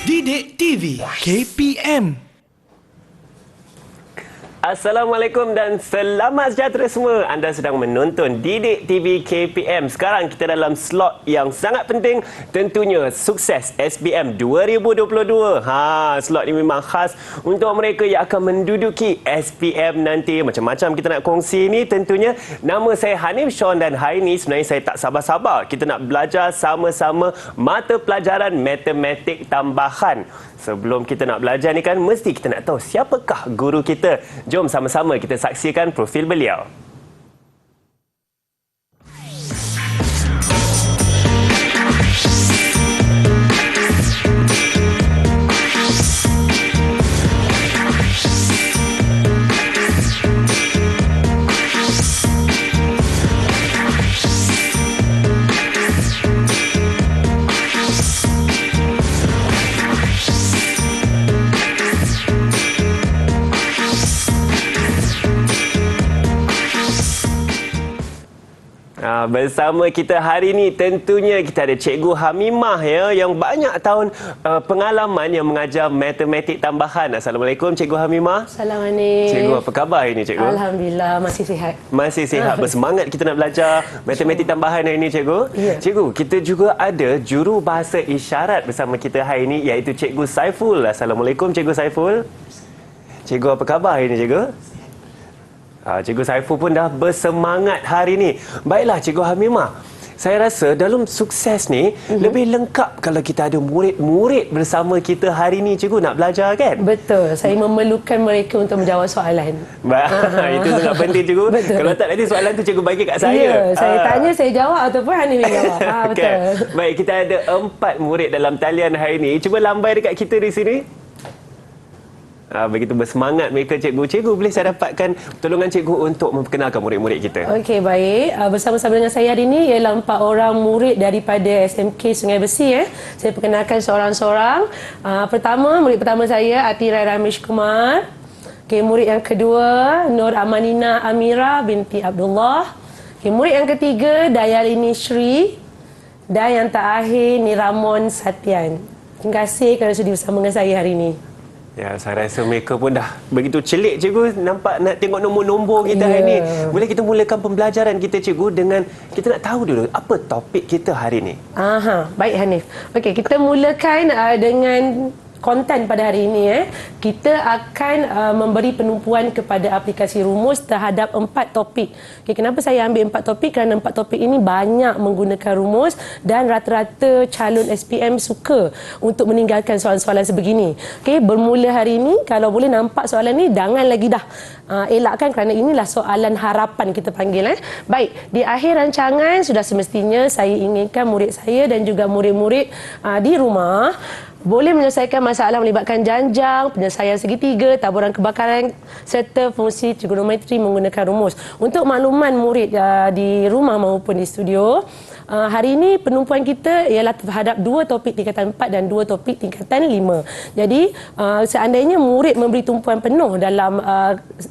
Didik TV KPM. Assalamualaikum dan selamat sejahtera semua. Anda sedang menonton Didik TV KPM. Sekarang kita dalam slot yang sangat penting, tentunya sukses SPM 2022. Slot ini memang khas untuk mereka yang akan menduduki SPM nanti. Macam-macam kita nak kongsi ni tentunya. Nama saya Hanif Sean dan hari ini sebenarnya saya tak sabar-sabar. Kita nak belajar sama-sama mata pelajaran matematik tambahan. Sebelum kita nak belajar ni kan, mesti kita nak tahu siapakah guru kita. Jom sama-sama kita saksikan profil beliau. Bersama kita hari ini tentunya kita ada Cikgu Hamimah ya, yang banyak tahun pengalaman yang mengajar matematik tambahan. Assalamualaikum Cikgu Hamimah. Assalamualaikum. Cikgu, apa khabar hari ini Cikgu? Alhamdulillah masih sihat. Masih sihat, bersemangat kita nak belajar matematik tambahan hari ini Cikgu. Ya. Cikgu, kita juga ada juru bahasa isyarat bersama kita hari ini, iaitu Cikgu Saiful. Assalamualaikum Cikgu Saiful. Cikgu, apa khabar hari ini Cikgu? Cikgu Saiful pun dah bersemangat hari ini. Baiklah Cikgu Hamimah, saya rasa dalam sukses ni lebih lengkap kalau kita ada murid-murid bersama kita hari ini Cikgu nak belajar kan? Betul, saya memerlukan mereka untuk menjawab soalan. Itu sangat penting Cikgu. Betul. Kalau tak nanti soalan tu Cikgu bagi kat saya. Ya, saya tanya, saya jawab ataupun Hanif yang jawab. Betul. Okay. Baik, kita ada 4 murid dalam talian hari ini. Cuba lambai dekat kita di sini. Begitu bersemangat mereka Cikgu. Cikgu, boleh saya dapatkan pertolongan Cikgu untuk memperkenalkan murid-murid kita? Okey, baik. Bersama-sama dengan saya hari ini ialah 4 orang murid daripada SMK Sungai Besi. Saya perkenalkan seorang-seorang. Pertama, murid pertama saya Atirai Ramesh Kumar. Okey, murid yang kedua Nur Amanina Amira binti Abdullah. Okey, murid yang ketiga Dayalini Shri. Dan yang terakhir Niramon Satian. Terima kasih kerana sudi bersama dengan saya hari ini. Ya, saya rasa mereka pun dah begitu celik Cikgu. Nampak nak tengok nombor-nombor kita hari ini. Boleh kita mulakan pembelajaran kita Cikgu dengan kita nak tahu dulu apa topik kita hari ini. Baik Hanif. Okey, kita mulakan dengan konten pada hari ini. Kita akan memberi penumpuan kepada aplikasi rumus terhadap 4 topik. Okay, kenapa saya ambil 4 topik? Kerana 4 topik ini banyak menggunakan rumus dan rata-rata calon SPM suka untuk meninggalkan soalan-soalan sebegini. Okay, bermula hari ini, kalau boleh nampak soalan ni, jangan lagi dah elakkan kerana inilah soalan harapan kita panggil. Baik, di akhir rancangan sudah semestinya saya inginkan murid saya dan juga murid-murid di rumah boleh menyelesaikan masalah melibatkan janjang, penyelesaian segitiga, taburan kebakaran serta fungsi trigonometri menggunakan rumus. Untuk makluman murid di rumah maupun di studio, hari ini penumpuan kita ialah terhadap 2 topik tingkatan 4 dan 2 topik tingkatan 5. Jadi, seandainya murid memberi tumpuan penuh dalam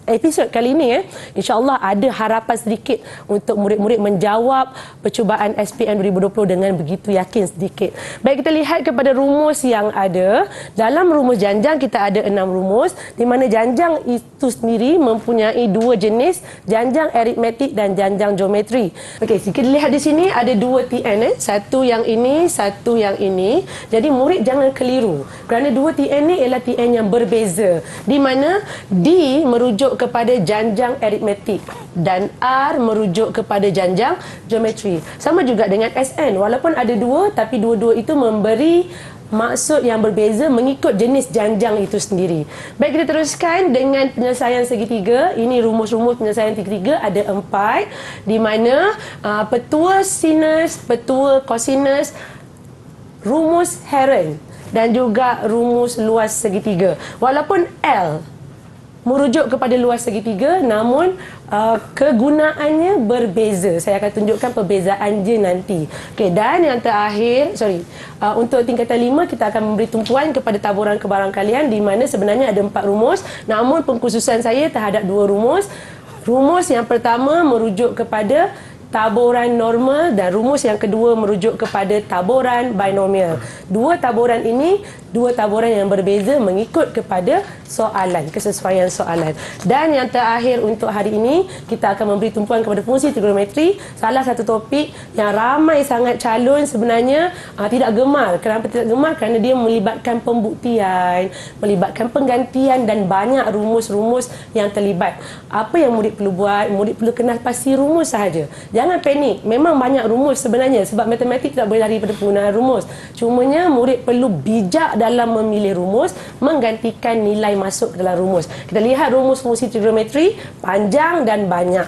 episod kali ini, insya-Allah ada harapan sedikit untuk murid-murid menjawab percubaan SPM 2020 dengan begitu yakin sedikit. Baik, kita lihat kepada rumus yang ada. Dalam rumus janjang kita ada 6 rumus, di mana janjang itu sendiri mempunyai 2 jenis, janjang aritmetik dan janjang geometri. Okey, kita lihat di sini ada 2 TN, satu yang ini, satu yang ini. Jadi murid jangan keliru kerana 2 TN ni ialah TN yang berbeza, di mana D merujuk kepada janjang aritmetik dan R merujuk kepada janjang geometri. Sama juga dengan SN, walaupun ada 2 tapi dua-dua itu memberi maksud yang berbeza mengikut jenis janjang itu sendiri. Baik, kita teruskan dengan penyelesaian segitiga. Ini rumus-rumus penyelesaian segitiga ada 4, di mana petua sinus, petua kosinus, rumus Heron dan juga rumus luas segitiga. Walaupun L merujuk kepada luas segitiga, namun kegunaannya berbeza. Saya akan tunjukkan perbezaan je nanti. Okey, dan yang terakhir, untuk tingkatan 5 kita akan memberi tumpuan kepada taburan kebarangkalian, di mana sebenarnya ada 4 rumus, namun pengkhususan saya terhadap 2 rumus. Rumus yang pertama merujuk kepada taburan normal dan rumus yang kedua merujuk kepada taburan binomial. Dua taburan ini dua taburan yang berbeza mengikut kepada soalan, kesesuaian soalan. Dan yang terakhir untuk hari ini, kita akan memberi tumpuan kepada fungsi trigonometri, salah satu topik yang ramai sangat calon sebenarnya tidak gemar. Kenapa tidak gemar? Kerana dia melibatkan pembuktian, melibatkan penggantian dan banyak rumus-rumus yang terlibat. Apa yang murid perlu buat? Murid perlu kenal pasti rumus sahaja. Jangan panik. Memang banyak rumus sebenarnya sebab matematik tak boleh lari pada penggunaan rumus. Cumanya murid perlu bijak dalam memilih rumus, menggantikan nilai masuk ke dalam rumus. Kita lihat rumus fungsi trigonometri panjang dan banyak.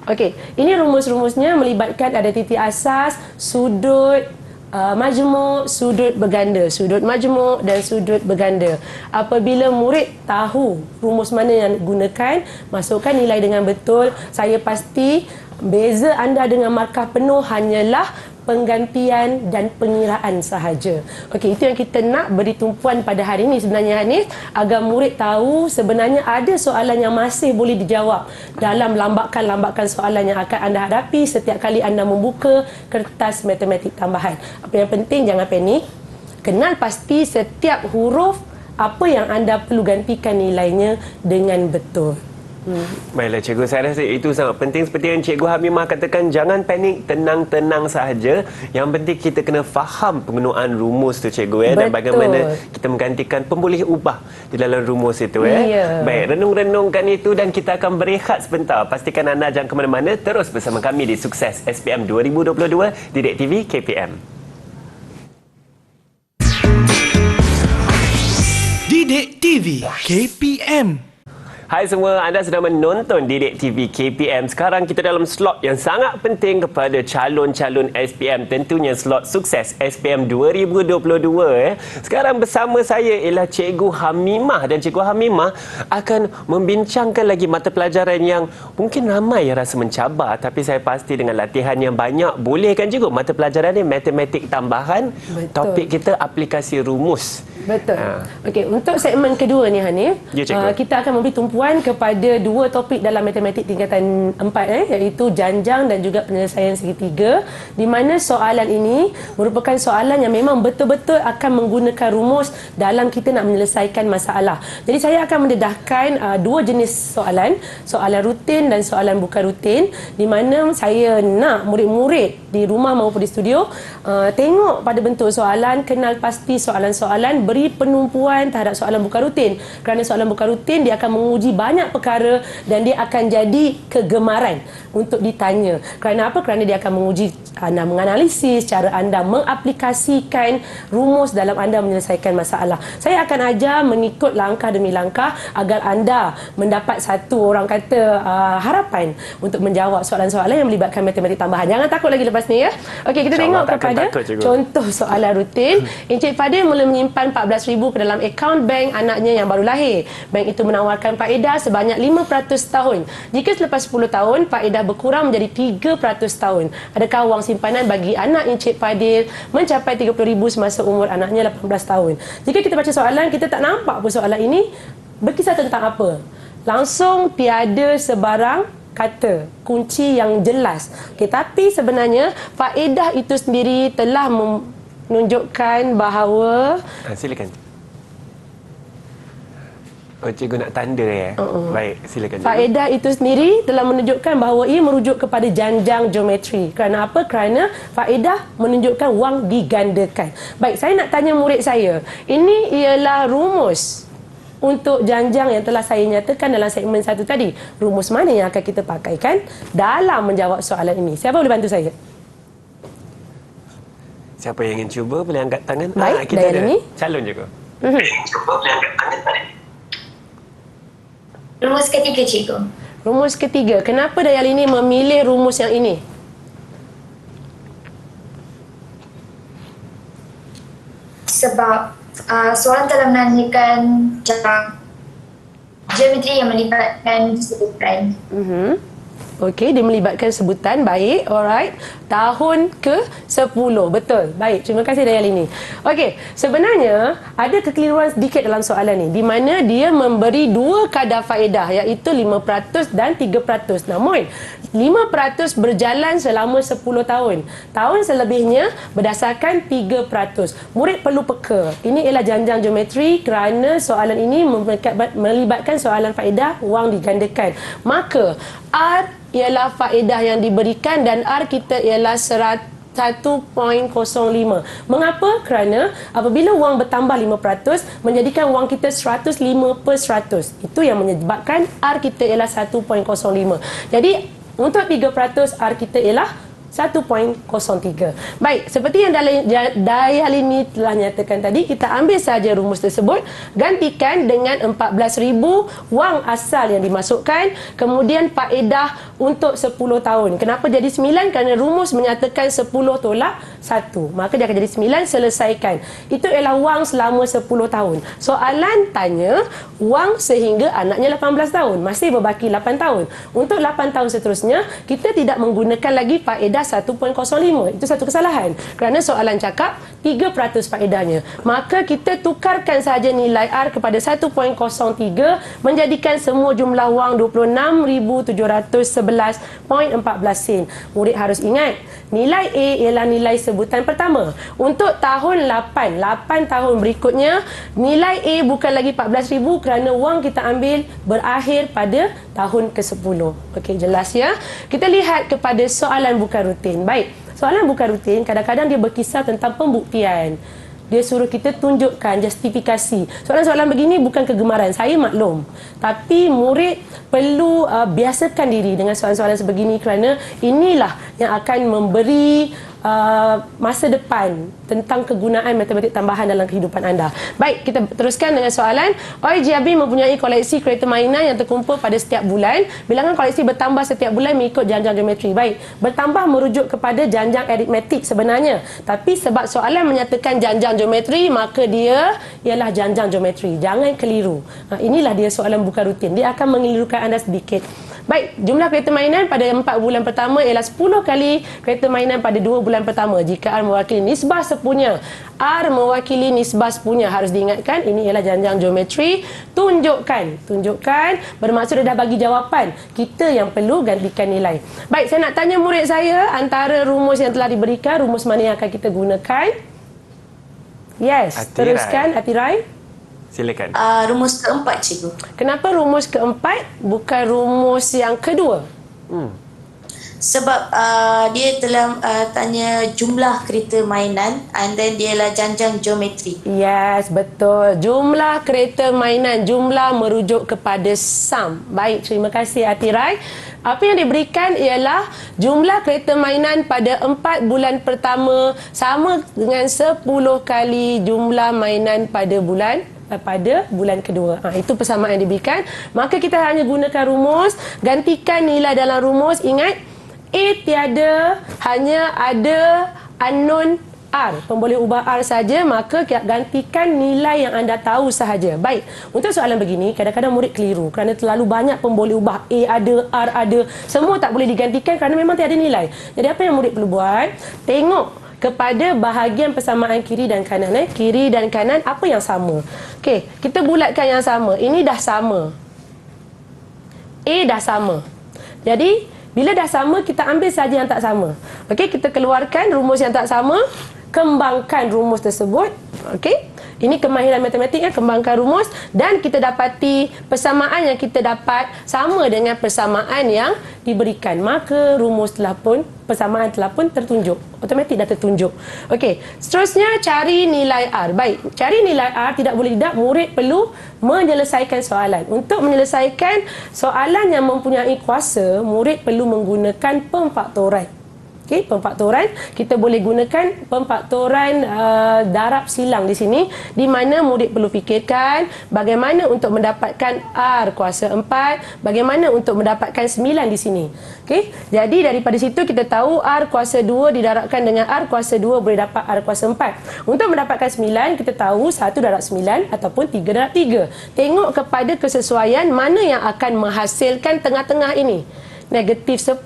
Okey, ini rumus-rumusnya melibatkan ada titik asas, sudut majmuk, sudut berganda, sudut majmuk dan sudut berganda. Apabila murid tahu rumus mana yang digunakan, masukkan nilai dengan betul, saya pasti beza anda dengan markah penuh hanyalah penggantian dan pengiraan sahaja. Okey, itu yang kita nak beri tumpuan pada hari ini sebenarnya, Hanif, agar murid tahu sebenarnya ada soalan yang masih boleh dijawab dalam lambakan-lambakan soalan yang akan anda hadapi setiap kali anda membuka kertas matematik tambahan. Apa yang penting, jangan panik. Kenal pasti setiap huruf apa yang anda perlu gantikan nilainya dengan betul. Baiklah cikgu, saya rasa itu sangat penting. Seperti yang Cikgu Hamimah katakan, jangan panik, tenang-tenang sahaja. Yang penting kita kena faham penggunaan rumus tu cikgu dan bagaimana kita menggantikan pemboleh ubah di dalam rumus itu. Baik, renung-renungkan itu dan kita akan berehat sebentar. Pastikan anda jangan ke mana-mana, terus bersama kami di Sukses SPM 2022 Didik TV KPM. Didik TV KPM. Hai semua, anda sedang menonton Didik TV KPM. Sekarang kita dalam slot yang sangat penting kepada calon-calon SPM. Tentunya slot Sukses SPM 2022. Sekarang bersama saya ialah Cikgu Hamimah. Dan Cikgu Hamimah akan membincangkan lagi mata pelajaran yang mungkin ramai yang rasa mencabar. Tapi saya pasti dengan latihan yang banyak, boleh kan cikgu? Mata pelajaran ni matematik tambahan. Betul. Topik kita aplikasi rumus. Betul. Okey, untuk segmen kedua ni Hanif, kita akan memberi tumpuan kepada dua topik dalam matematik tingkatan 4 iaitu janjang dan juga penyelesaian segitiga, di mana soalan ini merupakan soalan yang memang betul-betul akan menggunakan rumus dalam kita nak menyelesaikan masalah. Jadi saya akan mendedahkan dua jenis soalan, soalan rutin dan soalan bukan rutin, di mana saya nak murid-murid di rumah maupun di studio tengok pada bentuk soalan, kenal pasti soalan-soalan, beri penumpuan terhadap soalan bukan rutin. Kerana soalan bukan rutin dia akan menguji banyak perkara dan dia akan jadi kegemaran untuk ditanya. Kerana apa? Kerana dia akan menguji anda menganalisis, cara anda mengaplikasikan rumus dalam anda menyelesaikan masalah. Saya akan ajar mengikut langkah demi langkah agar anda mendapat satu orang kata harapan untuk menjawab soalan-soalan yang melibatkan matematik tambahan. Jangan takut lagi lepas ni ya. Okey, kita tengok kepada contoh soalan rutin. Encik Fadil mula menyimpan 14,000 ke dalam akaun bank anaknya yang baru lahir. Bank itu menawarkan faedah sebanyak 5% tahun. Jika selepas 10 tahun, faedah berkurang menjadi 3% tahun. Adakah wang simpanan bagi anak Encik Fadil mencapai 30,000 semasa umur anaknya 18 tahun? Jika kita baca soalan, kita tak nampak pun soalan ini berkisah tentang apa. Langsung tiada sebarang kata kunci yang jelas. Okay, tapi sebenarnya faedah itu sendiri telah menunjukkan bahawa silakan. Oh, cikgu nak tanda ya? Baik, silakan. Faedah itu sendiri telah menunjukkan bahawa ia merujuk kepada janjang geometri. Kerana apa? Kerana faedah menunjukkan wang digandakan. Baik, saya nak tanya murid saya. Ini ialah rumus untuk janjang yang telah saya nyatakan dalam segmen 1 tadi. Rumus mana yang akan kita pakaikan dalam menjawab soalan ini? Siapa boleh bantu saya? Siapa yang ingin cuba boleh angkat tangan. Baik, kita ada ini calon je kau. Cuba boleh angkat tangan. Rumus ketiga, cikgu. Rumus ketiga. Kenapa Dayalini memilih rumus yang ini? Sebab soalan telah menanyakan cara geometri yang melibatkan sudut prime. Okey, dia melibatkan sebutan. Baik, alright. Tahun ke-10. Betul. Baik, terima kasih Dayalini. Okey, sebenarnya ada kekeliruan sedikit dalam soalan ni, di mana dia memberi dua kadar faedah, iaitu 5% dan 3%. Namun, 5% berjalan selama 10 tahun. Tahun selebihnya berdasarkan 3%. Murid perlu peka. Ini ialah janjang geometri kerana soalan ini melibatkan soalan faedah wang digandakan. Maka, R ialah faedah yang diberikan dan R kita ialah 1.05. Mengapa? Kerana apabila wang bertambah 5%, menjadikan wang kita 105%. Itu yang menyebabkan R kita ialah 1.05. Jadi, untuk 3%, R kita ialah 1.03. Baik, seperti yang Dayalini telah nyatakan tadi, kita ambil saja rumus tersebut, gantikan dengan 14,000 wang asal yang dimasukkan, kemudian faedah untuk 10 tahun. Kenapa jadi 9? Kerana rumus menyatakan 10 tolak 1. Maka dia akan jadi 9, selesaikan. Itu ialah wang selama 10 tahun. Soalan tanya wang sehingga anaknya 18 tahun. Masih berbaki 8 tahun. Untuk 8 tahun seterusnya, kita tidak menggunakan lagi faedah 1.05. Itu satu kesalahan. Kerana soalan cakap 3% faedahnya. Maka kita tukarkan saja nilai R kepada 1.03, menjadikan semua jumlah wang 26,711.14 sen. Murid harus ingat, nilai A ialah nilai sebutan pertama. Untuk tahun 8 tahun berikutnya, nilai A bukan lagi 14,000 kerana wang kita ambil berakhir pada tahun ke-10. Okey, jelas ya? Kita lihat kepada soalan bukan rutin. Baik, soalan bukan rutin kadang-kadang dia berkisar tentang pembuktian. Dia suruh kita tunjukkan justifikasi. Soalan-soalan begini bukan kegemaran saya, maklum. Tapi murid perlu biasakan diri dengan soalan-soalan sebegini kerana inilah yang akan memberi masa depan tentang kegunaan matematik tambahan dalam kehidupan anda. Baik, kita teruskan dengan soalan. OIGB mempunyai koleksi kereta mainan yang terkumpul pada setiap bulan. Bilangan koleksi bertambah setiap bulan mengikut janjang geometri. Baik, bertambah merujuk kepada janjang aritmetik sebenarnya. Tapi sebab soalan menyatakan janjang geometri, maka dia ialah janjang geometri. Jangan keliru. Inilah dia soalan bukan rutin. Dia akan mengelirukan anda sedikit. Baik, jumlah kereta mainan pada 4 bulan pertama ialah 10 kali kereta mainan pada 2 bulan pertama. Jika R mewakili nisbah sepunya, R mewakili nisbah sepunya. Harus diingatkan, ini ialah janjang geometri. Tunjukkan bermaksud dia dah bagi jawapan. Kita yang perlu gantikan nilai. Baik, saya nak tanya murid saya, antara rumus yang telah diberikan, rumus mana yang akan kita gunakan? Yes, teruskan Atirai. Silakan. Rumus keempat, cikgu. Kenapa rumus keempat bukan rumus yang kedua? Sebab dia telah tanya jumlah kereta mainan and then dia ialah janjang geometri. Yes, betul. Jumlah kereta mainan, jumlah merujuk kepada sum. Baik, terima kasih Atirai. Apa yang diberikan ialah jumlah kereta mainan pada 4 bulan pertama sama dengan 10 kali jumlah mainan pada bulan kedua. Itu persamaan yang diberikan. Maka kita hanya gunakan rumus, gantikan nilai dalam rumus. Ingat, A tiada, hanya ada unknown R. Pemboleh ubah R saja, maka gantikan nilai yang anda tahu sahaja. Baik, untuk soalan begini, kadang-kadang murid keliru kerana terlalu banyak pemboleh ubah. A ada, R ada, semua tak boleh digantikan kerana memang tiada nilai. Jadi apa yang murid perlu buat? Tengok kepada bahagian persamaan kiri dan kanan. Kiri dan kanan, apa yang sama? Okey, kita bulatkan yang sama. Ini dah sama. A dah sama. Jadi, bila dah sama, kita ambil saja yang tak sama. Okey, kita keluarkan rumus yang tak sama, kembangkan rumus tersebut. Okey, ini kemahiran matematik, kembangkan rumus dan kita dapati persamaan yang kita dapat sama dengan persamaan yang diberikan. Maka persamaan telah pun tertunjuk. Otomatik dah tertunjuk. Okey, seterusnya cari nilai R. Baik, cari nilai R tidak boleh tidak, murid perlu menyelesaikan soalan. Untuk menyelesaikan soalan yang mempunyai kuasa, murid perlu menggunakan pemfaktoran. Okey, pemfaktoran, kita boleh gunakan pemfaktoran darab silang di sini, di mana murid perlu fikirkan bagaimana untuk mendapatkan R kuasa 4, bagaimana untuk mendapatkan 9 di sini. Okey, jadi daripada situ kita tahu R kuasa 2 didarabkan dengan R kuasa 2 boleh dapat R kuasa 4. Untuk mendapatkan 9, kita tahu 1 darab 9 ataupun 3 darab 3. Tengok kepada kesesuaian mana yang akan menghasilkan tengah-tengah ini. negatif 10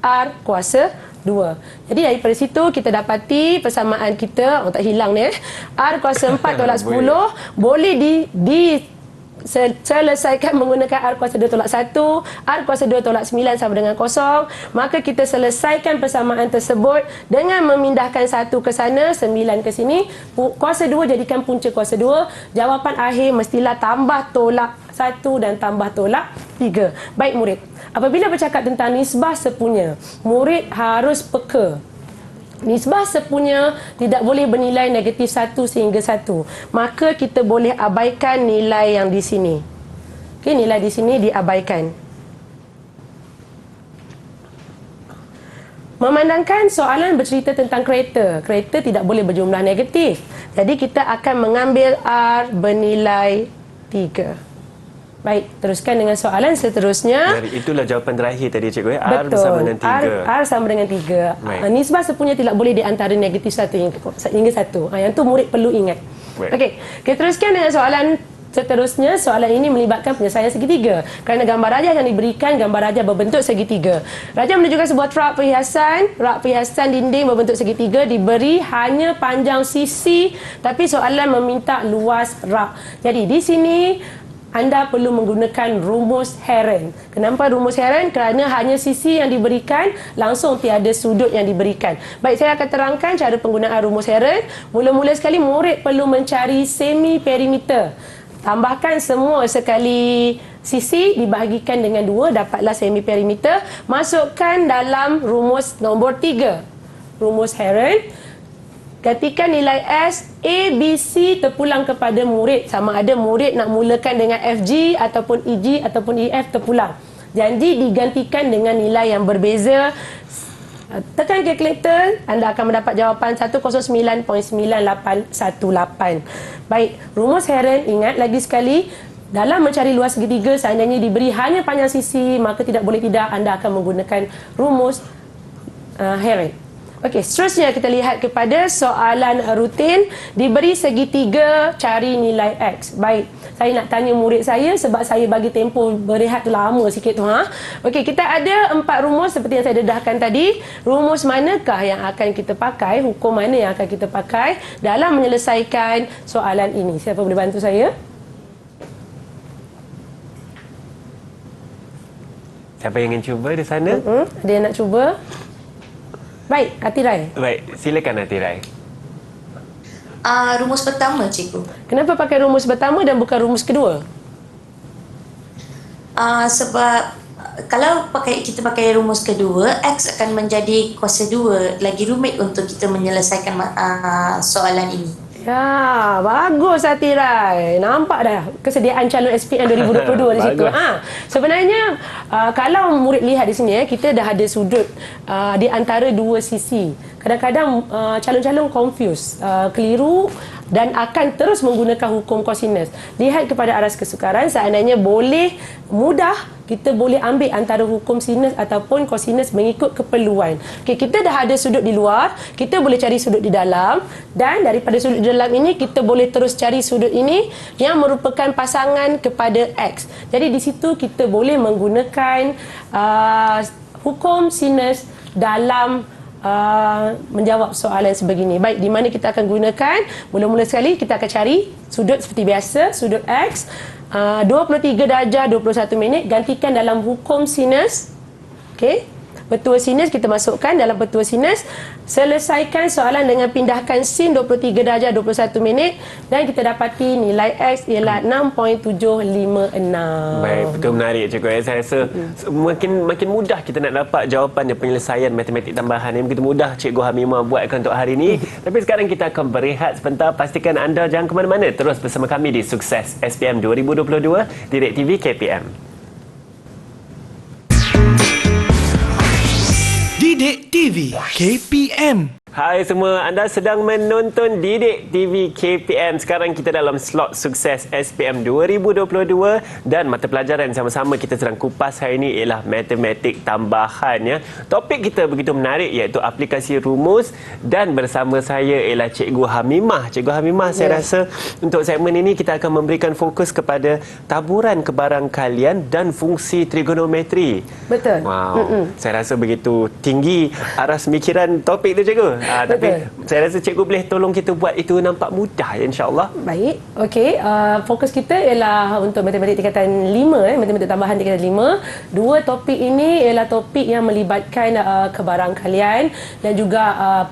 R kuasa 2. Jadi daripada situ kita dapati persamaan kita, tak hilang ni R kuasa 4 tolak 10 boleh selesaikan menggunakan R kuasa 2 tolak 1, R kuasa 2 tolak 9 sama dengan 0. Maka kita selesaikan persamaan tersebut dengan memindahkan 1 ke sana, 9 ke sini. Kuasa 2 jadikan punca kuasa 2. Jawapan akhir mestilah tambah tolak 1 dan tambah tolak 3. Baik murid, apabila bercakap tentang nisbah sepunya, murid harus peka. Nisbah sepunya tidak boleh bernilai negatif 1 sehingga 1. Maka kita boleh abaikan nilai yang di sini. Okey, nilai di sini diabaikan. Memandangkan soalan bercerita tentang kereta. Kereta tidak boleh berjumlah negatif. Jadi kita akan mengambil R bernilai 3. Baik, teruskan dengan soalan seterusnya. Dari itulah jawapan terakhir tadi cikgu. R bersama dengan 3. R sama dengan 3. Nisbah sepunya tidak boleh di antara negatif 1 hingga 1. Yang tu murid perlu ingat. Okey, kita teruskan dengan soalan seterusnya. Soalan ini melibatkan penyelesaian segitiga. Kerana gambar rajah yang diberikan, gambar rajah berbentuk segitiga. Rajah menunjukkan sebuah rak perhiasan. Rak perhiasan dinding berbentuk segitiga diberi hanya panjang sisi, tapi soalan meminta luas rak. Jadi di sini anda perlu menggunakan rumus Heron. Kenapa rumus Heron? Kerana hanya sisi yang diberikan, langsung tiada sudut yang diberikan. Baik, saya akan terangkan cara penggunaan rumus Heron. Mula-mula sekali, murid perlu mencari semi perimeter. Tambahkan semua sekali sisi dibahagikan dengan 2, dapatlah semi perimeter. Masukkan dalam rumus nombor 3. Rumus Heron. Ketika nilai S, A, B, C terpulang kepada murid. Sama ada murid nak mulakan dengan FG ataupun EG ataupun EF terpulang. Jadi digantikan dengan nilai yang berbeza. Tekan kalkulator, anda akan mendapat jawapan 109.9818. Baik, rumus Heron, ingat lagi sekali. Dalam mencari luas segitiga, seandainya diberi hanya panjang sisi, maka tidak boleh tidak anda akan menggunakan rumus Heron. Okey, seterusnya kita lihat kepada soalan rutin. Diberi segitiga, cari nilai X. Baik, saya nak tanya murid saya sebab saya bagi tempoh berehat tu lama sikit tu. Okey, kita ada 4 rumus seperti yang saya dedahkan tadi. Rumus manakah yang akan kita pakai, hukum mana yang akan kita pakai dalam menyelesaikan soalan ini? Siapa boleh bantu saya? Siapa yang ingin cuba di sana? Ada yang nak cuba? Baik, Atirai. Baik, silakan Atirai. Rumus pertama, cikgu. Kenapa pakai rumus pertama dan bukan rumus kedua? Sebab kalau kita pakai rumus kedua, X akan menjadi kuasa 2. Lagi rumit untuk kita menyelesaikan soalan ini. Ya, bagus Atirai. Nampak dah kesediaan calon SPM 2022 di situ. Sebenarnya kalau murid lihat di sini kita dah ada sudut di antara dua sisi. Kadang-kadang calon-calon confuse, keliru dan akan terus menggunakan hukum kosinus. Lihat kepada aras kesukaran, seandainya boleh mudah kita boleh ambil antara hukum sinus ataupun kosinus mengikut keperluan. Okey, kita dah ada sudut di luar, kita boleh cari sudut di dalam, dan daripada sudut di dalam ini kita boleh terus cari sudut ini yang merupakan pasangan kepada X. Jadi di situ kita boleh menggunakan hukum sinus dalam menjawab soalan sebegini. Baik, di mana kita akan gunakan? Mula-mula sekali kita akan cari sudut seperti biasa, sudut X 23 darjah 21 minit, gantikan dalam hukum sinus. Okey, petua sinus kita masukkan dalam petua sinus. Selesaikan soalan dengan pindahkan sin 23 darjah 21 minit dan kita dapati nilai X ialah 6.756. Baik, betul menarik cikgu. Saya rasa makin mudah kita nak dapat jawapan dan penyelesaian matematik tambahan yang begitu mudah Cikgu Hamimah buatkan untuk hari ini. Tapi sekarang kita akan berehat sebentar. Pastikan anda jangan ke mana-mana. Terus bersama kami di Sukses SPM 2022 Didik TV KPM. Didik TV KPM. Hai semua, anda sedang menonton Didik TV KPM. Sekarang kita dalam slot sukses SPM 2022 dan mata pelajaran sama-sama kita sedang kupas hari ini ialah matematik tambahan ya. Topik kita begitu menarik iaitu aplikasi rumus dan bersama saya ialah Cikgu Hamimah. Cikgu Hamimah, saya rasa untuk segmen ini kita akan memberikan fokus kepada taburan kebarangkalian dan fungsi trigonometri. Betul. Wow. Saya rasa begitu tinggi aras mikiran topik tu cikgu. Tapi saya rasa cikgu boleh tolong kita buat itu nampak mudah ya, insya-Allah. Baik. Okey, fokus kita ialah untuk matematik tingkatan 5 matematik tambahan tingkatan 5. Dua topik ini ialah topik yang melibatkan kebarangkalian dan juga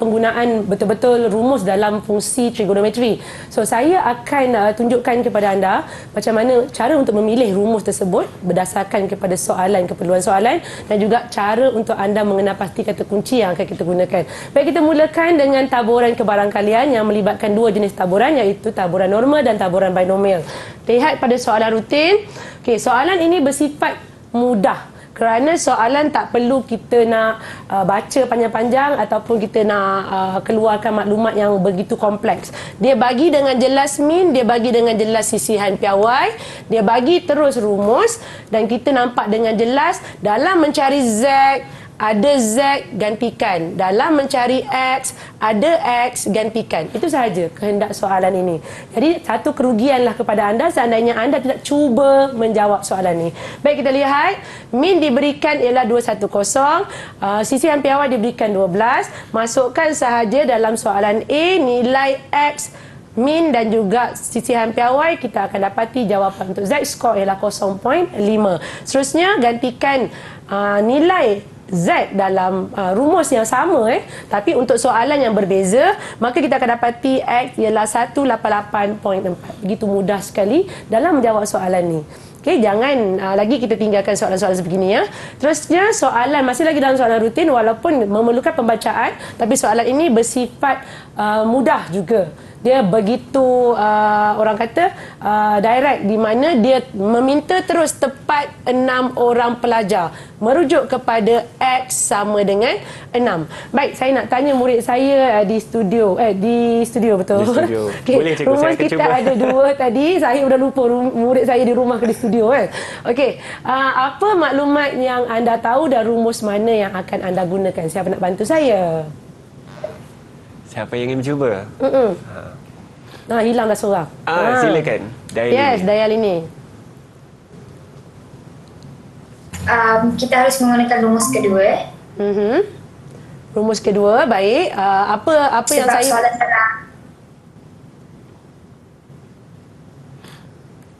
penggunaan betul-betul rumus dalam fungsi trigonometri. So saya akan tunjukkan kepada anda macam mana cara untuk memilih rumus tersebut berdasarkan kepada soalan, keperluan soalan dan juga cara untuk anda mengenal pasti kata kunci yang akan kita gunakan. Baik, kita mulakan dengan taburan kebarangkalian yang melibatkan dua jenis taburan iaitu taburan normal dan taburan binomial. Lihat pada soalan rutin. Okey, soalan ini bersifat mudah kerana soalan tak perlu kita nak baca panjang-panjang ataupun kita nak keluarkan maklumat yang begitu kompleks. Dia bagi dengan jelas min, dia bagi dengan jelas sisihan piawai, dia bagi terus rumus dan kita nampak dengan jelas dalam mencari Z ada Z gantikan, dalam mencari X ada X gantikan. Itu sahaja kehendak soalan ini. Jadi satu kerugianlah kepada anda seandainya anda tidak cuba menjawab soalan ini. Baik, kita lihat min diberikan ialah 210, sisihan piawai diberikan 12. Masukkan sahaja dalam soalan A nilai X min dan juga sisihan piawai, kita akan dapati jawapan untuk Z skor ialah 0.5. Seterusnya gantikan nilai Z dalam rumus yang sama tapi untuk soalan yang berbeza, maka kita akan dapati X ialah 188.4. Begitu mudah sekali dalam menjawab soalan ni. Okey, jangan lagi kita tinggalkan soalan-soalan sebegini ya. Terusnya soalan masih lagi dalam soalan rutin walaupun memerlukan pembacaan, tapi soalan ini bersifat mudah juga. Dia begitu orang kata direct, di mana dia meminta terus tepat 6 orang pelajar merujuk kepada X sama dengan 6. Baik, saya nak tanya murid saya di studio betul. Di studio. Okay, Boleh cikgu, rumus saya akan kita cuba. ada dua tadi. Saya sudah lupa murid saya di rumah ke di studio kan. Okey, apa maklumat yang anda tahu dan rumus mana yang akan anda gunakan? Siapa nak bantu saya? Siapa yang ingin mencuba? Hilang dah seorang. Silakan. Dayal ini. Kita harus menggunakan rumus kedua. Rumus kedua, baik. Apa yang Sebab saya soalan telah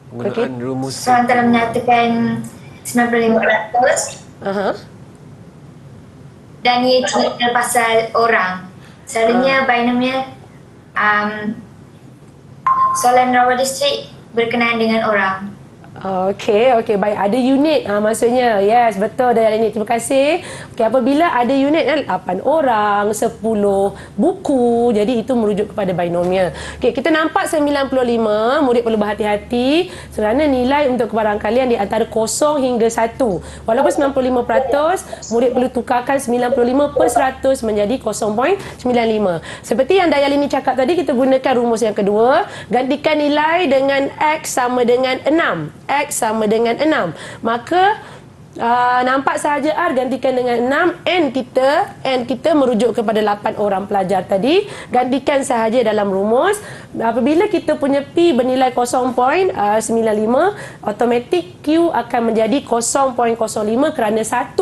Penggunaan rumus. soalan telah menyatakan 95%. Dan ia cerita pasal orang. Selalunya binomial soalan rawa distrik berkenaan dengan orang. Okey, baik. Ada unit maksudnya. Yes, betul Dayal ini. Terima kasih. Okey, apabila ada unit 8 orang, 10 buku, jadi itu merujuk kepada binomial. Okey, kita nampak 95, murid perlu berhati-hati kerana nilai untuk kebarangkalian di antara 0 hingga 1. Walaupun 95%, murid perlu tukarkan 95% menjadi 0.95. Seperti yang Dayal ini cakap tadi, kita gunakan rumus yang kedua, gantikan nilai dengan X sama dengan 6. X sama dengan 6. Maka nampak sahaja R gantikan dengan 6. N kita merujuk kepada 8 orang pelajar tadi. Gantikan sahaja dalam rumus. Apabila kita punya P bernilai 0.95, automatik Q akan menjadi 0.05 kerana 1.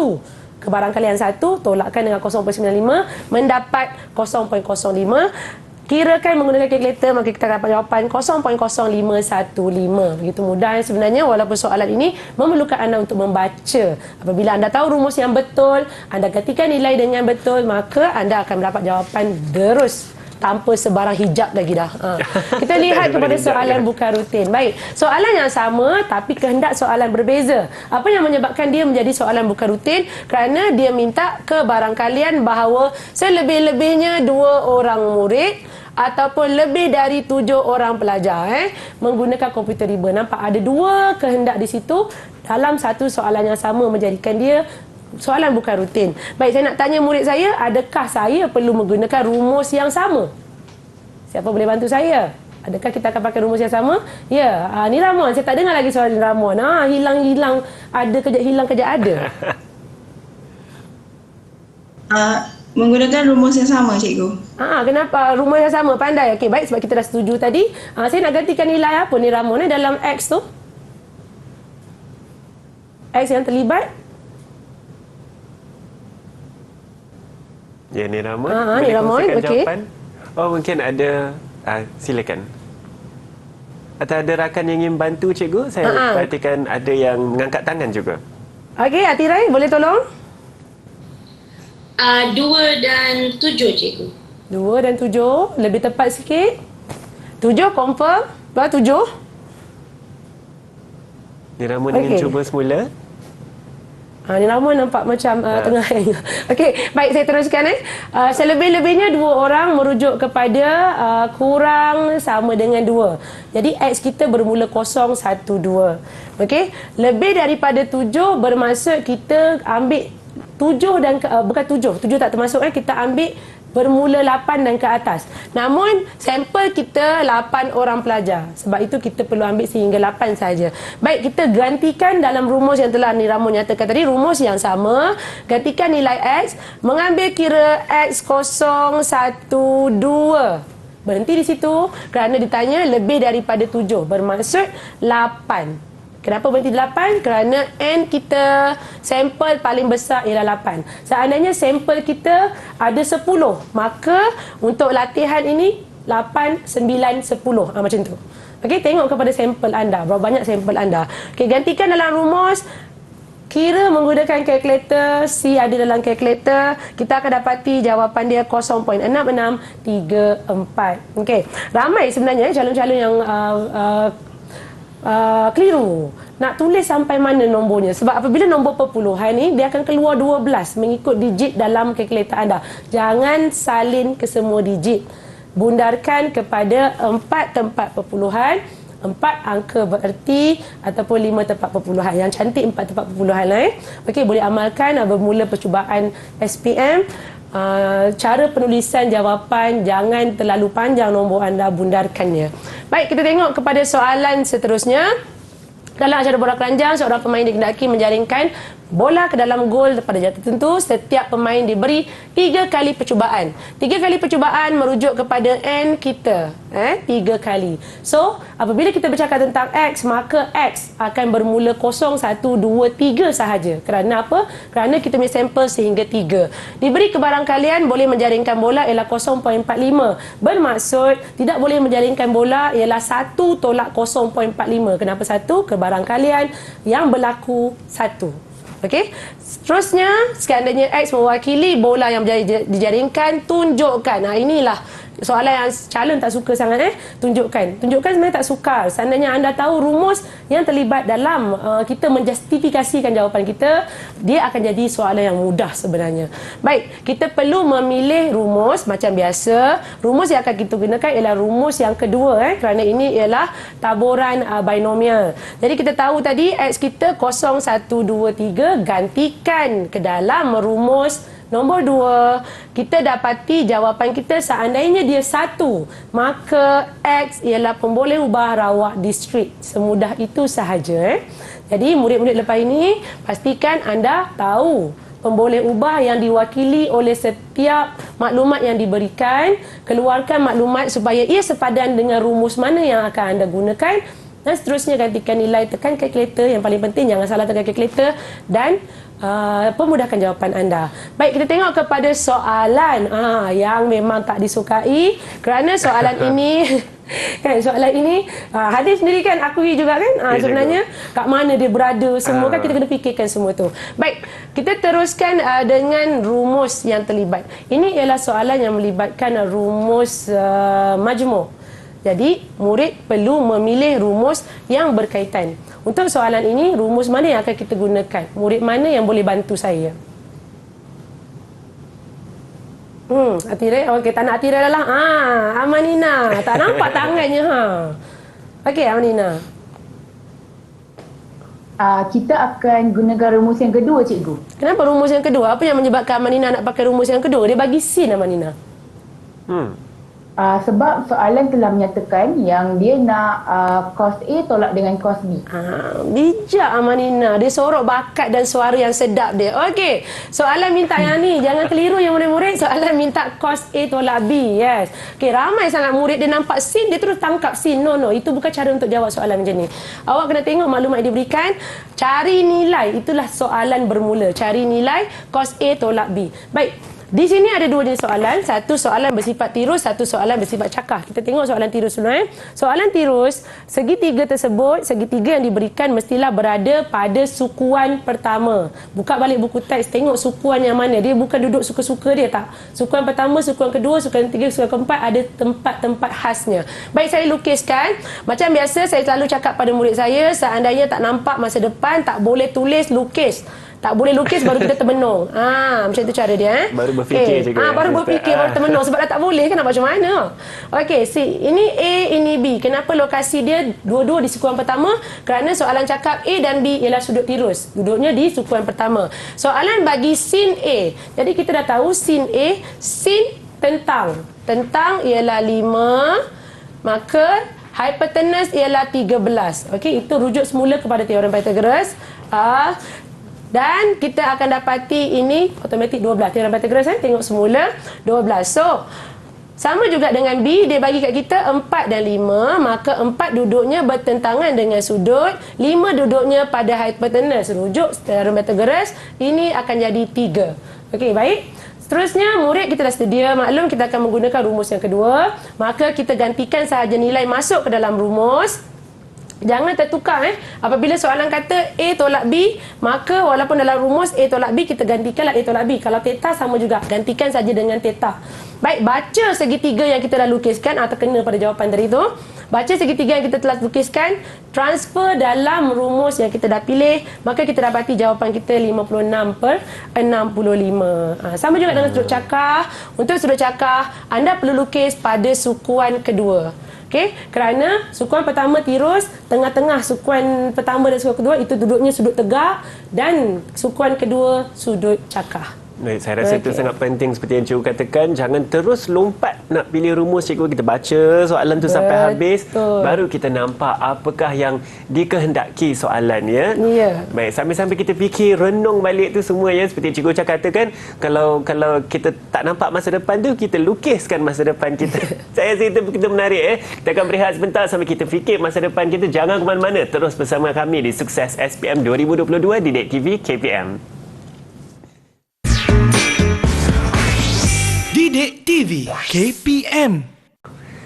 Kebarangkalian 1 tolakkan dengan 0.95 mendapat 0.05. Kirakan menggunakan kalkulator, maka kita dapat jawapan 0.0515. Begitu mudah sebenarnya, walaupun soalan ini memerlukan anda untuk membaca. Apabila anda tahu rumus yang betul, anda gantikan nilai dengan betul, maka anda akan mendapat jawapan terus tanpa sebarang hijab lagi dah. Kita lihat kepada soalan bukan rutin. Baik, soalan yang sama tapi kehendak soalan berbeza. Apa yang menyebabkan dia menjadi soalan bukan rutin? Kerana dia minta kebarangkalian bahawa selebih-lebihnya 2 orang murid ataupun lebih dari 7 orang pelajar menggunakan komputer riba. Nampak ada dua kehendak di situ dalam satu soalan yang sama, menjadikan dia soalan bukan rutin. Baik, saya nak tanya murid saya, adakah saya perlu menggunakan rumus yang sama? Siapa boleh bantu saya? Adakah kita akan pakai rumus yang sama? Ya, ni Ramon. Saya tak dengar lagi soalan Ramon. Hilang-hilang, ada kejap hilang, kejap ada. Menggunakan rumus yang sama, cikgu. Kenapa rumus yang sama? Pandai. Okey, baik, sebab kita dah setuju tadi. Saya nak gantikan nilai apa ni Ramon dalam X tu? X yang terlibat. Ya, ni Ramon. Ni Ramon, okey. Jawapan? Oh, mungkin ada. Silakan. Atau ada rakan yang ingin bantu cikgu? Saya perhatikan ada yang mengangkat tangan juga. Okey, Atirai, boleh tolong? 2 dan 7, cikgu. 2 dan 7, lebih tepat sikit. 7 confirm. 7. Ni Ramon ingin cuba semula. Ni Ramon nampak macam tengah. Okey, baik, saya teruskan. Selebih-lebihnya 2 orang merujuk kepada kurang sama dengan 2. Jadi X kita bermula 0, 1, 2. Okey, lebih daripada 7 bermaksud kita ambil 7 dan bukan 7 tak termasuk, kita ambil bermula 8 dan ke atas. Namun sampel kita 8 orang pelajar. Sebab itu kita perlu ambil sehingga 8 saja. Baik, kita gantikan dalam rumus yang telah ni Ramon nyatakan tadi, rumus yang sama. Gantikan nilai X, mengambil kira X 0, 1, 2. Berhenti di situ kerana ditanya lebih daripada 7. Bermaksud 8. Kenapa berhenti 8? Kerana N kita, sampel paling besar ialah 8. Seandainya sampel kita ada 10, maka untuk latihan ini 8, 9, 10. Macam tu. Okey, tengok kepada sampel anda. Berapa banyak sampel anda. Okey, gantikan dalam rumus. Kira menggunakan kalkulator, C ada dalam kalkulator. Kita akan dapati jawapan dia 0.6634. Okey, ramai sebenarnya calon-calon yang keliru nak tulis sampai mana nombornya, sebab apabila nombor perpuluhan ni dia akan keluar 12 mengikut digit dalam kalkulator anda. Jangan salin ke semua digit, bundarkan kepada 4 tempat perpuluhan, 4 angka bererti ataupun 5 tempat perpuluhan. Yang cantik 4 tempat perpuluhan lah. Okey, boleh amalkan bermula percubaan SPM. Cara penulisan jawapan, jangan terlalu panjang nombor anda, bundarkannya. Baik, kita tengok kepada soalan seterusnya. Dalam acara bola keranjang, seorang pemain dikehendaki menjaringkan bola ke dalam gol pada jarak tertentu. Setiap pemain diberi 3 kali percubaan. 3 kali percubaan merujuk kepada N kita. 3 kali. So, apabila kita bercakap tentang X, maka X akan bermula 0, 1, 2, 3 sahaja. Kerana apa? Kerana kita punya sampel sehingga 3. Diberi kebarangkalian boleh menjaringkan bola ialah 0.45. Bermaksud tidak boleh menjaringkan bola ialah 1 tolak 0.45. Kenapa 1? Kebarangkalian yang berlaku 1. Okey. Seterusnya, sekandainya X mewakili bola yang dijaringkan, tunjukkan. Inilah soalan yang calon tak suka sangat. Tunjukkan. Tunjukkan sebenarnya tak sukar. Seandainya anda tahu rumus yang terlibat dalam kita menjustifikasikan jawapan kita, dia akan jadi soalan yang mudah sebenarnya. Baik, kita perlu memilih rumus macam biasa. Rumus yang akan kita gunakan ialah rumus yang kedua, kerana ini ialah taburan binomial. Jadi kita tahu tadi X kita 0, 1, 2, 3, gantikan ke dalam rumus nombor 2, kita dapati jawapan kita seandainya dia 1, maka X ialah pemboleh ubah rawak distrik. Semudah itu sahaja. Jadi murid-murid lepas ini, pastikan anda tahu pemboleh ubah yang diwakili oleh setiap maklumat yang diberikan. Keluarkan maklumat supaya ia sepadan dengan rumus mana yang akan anda gunakan. Dan seterusnya gantikan nilai, tekan kalkulator. Yang paling penting jangan salah tekan kalkulator. Dan pemudahkan jawapan anda. Baik, kita tengok kepada soalan yang memang tak disukai. Kerana soalan ini soalan ini Hadis sendiri kan akui juga kan sebenarnya kat mana dia berada semua kan kita kena fikirkan semua tu. Baik, kita teruskan dengan rumus yang terlibat. Ini ialah soalan yang melibatkan rumus majmuk. Jadi murid perlu memilih rumus yang berkaitan. Untuk soalan ini, rumus mana yang akan kita gunakan? Murid mana yang boleh bantu saya? Atirai. Okey, tak nak Atirai lah. Amanina. Tak nampak tangannya. Okey, Amanina. kita akan gunakan rumus yang kedua, cikgu. Kenapa rumus yang kedua? Apa yang menyebabkan Amanina nak pakai rumus yang kedua? Dia bagi sin Amanina. Sebab soalan telah menyatakan yang dia nak cos A tolak dengan cos B. Bijak Amanina. Dia sorok bakat dan suara yang sedap dia. Okey. Soalan minta yang ni. Jangan keliru yang murid-murid. Soalan minta cos A tolak B. Yes. Okey, ramai sangat murid dia nampak sin, dia terus tangkap sin. No. Itu bukan cara untuk jawab soalan macam ni. Awak kena tengok maklumat yang diberikan. Cari nilai. Itulah soalan bermula. Cari nilai cos A tolak B. Baik. Di sini ada dua jenis soalan. Satu soalan bersifat tirus, satu soalan bersifat cakah. Kita tengok soalan tirus dulu. Soalan tirus, segitiga tersebut, segitiga yang diberikan mestilah berada pada sukuan pertama. Buka balik buku teks, tengok sukuan yang mana. Dia bukan duduk suka-suka dia, tak. Sukuan pertama, sukuan kedua, sukuan ketiga, sukuan keempat ada tempat-tempat khasnya. Baik, saya lukiskan. Macam biasa, saya selalu cakap pada murid saya, seandainya tak nampak masa depan, tak boleh tulis, lukis. Tak boleh lukis baru kita termenung. Macam tu cara dia. Baru berfikir juga. Baru berfikir, baru termenung. Sebab dah tak boleh kan, nak macam mana. Okey, ini A, ini B. Kenapa lokasi dia dua-dua di sukuan pertama? Kerana soalan cakap A dan B ialah sudut tirus. Duduknya di sukuan pertama. Soalan bagi sin A. Jadi kita dah tahu sin A, sin tentang. Tentang ialah 5, maka hypotenuse ialah 13. Okey, itu rujuk semula kepada teorem Pythagoras. Dan kita akan dapati ini automatik 12. Teorem Pythagoras, tengok semula 12. So, sama juga dengan B, dia bagi kat kita 4 dan 5, maka 4 duduknya bertentangan dengan sudut, 5 duduknya pada hypotenuse. Rujuk teorem Pythagoras, ini akan jadi 3. Okey, baik. Seterusnya, murid kita dah sedia. Maklum kita akan menggunakan rumus yang kedua. Maka kita gantikan sahaja nilai masuk ke dalam rumus. Jangan tertukar. Apabila soalan kata A tolak B, maka walaupun dalam rumus A tolak B, kita gantikanlah A tolak B. Kalau theta sama juga, gantikan saja dengan theta. Baik, baca segitiga yang kita dah lukiskan, terkena pada jawapan tadi tu. Baca segitiga yang kita telah lukiskan, transfer dalam rumus yang kita dah pilih, maka kita dapati jawapan kita 56/65. Sama juga dengan sudut cakar. Untuk sudut cakar, anda perlu lukis pada sukuan kedua. Okey, kerana sukuan pertama tirus, tengah-tengah sukuan pertama dan sukuan kedua itu duduknya sudut tegak, dan sukuan kedua sudut cakar. Baik, saya rasa itu sangat penting seperti yang cikgu katakan. Jangan terus lompat nak pilih rumus cikgu. Kita baca soalan tu sampai habis, baru kita nampak apakah yang dikehendaki soalan, ya. Baik, sambil-sambil kita fikir, renung balik tu semua, ya. Seperti cikgu katakan, kalau kita tak nampak masa depan tu, kita lukiskan masa depan kita. Saya rasa itu menarik, Kita akan berehat sebentar sambil kita fikir masa depan kita. Jangan ke mana-mana, terus bersama kami di Sukses SPM 2022 di Didik TV KPM. Didik TV KPM.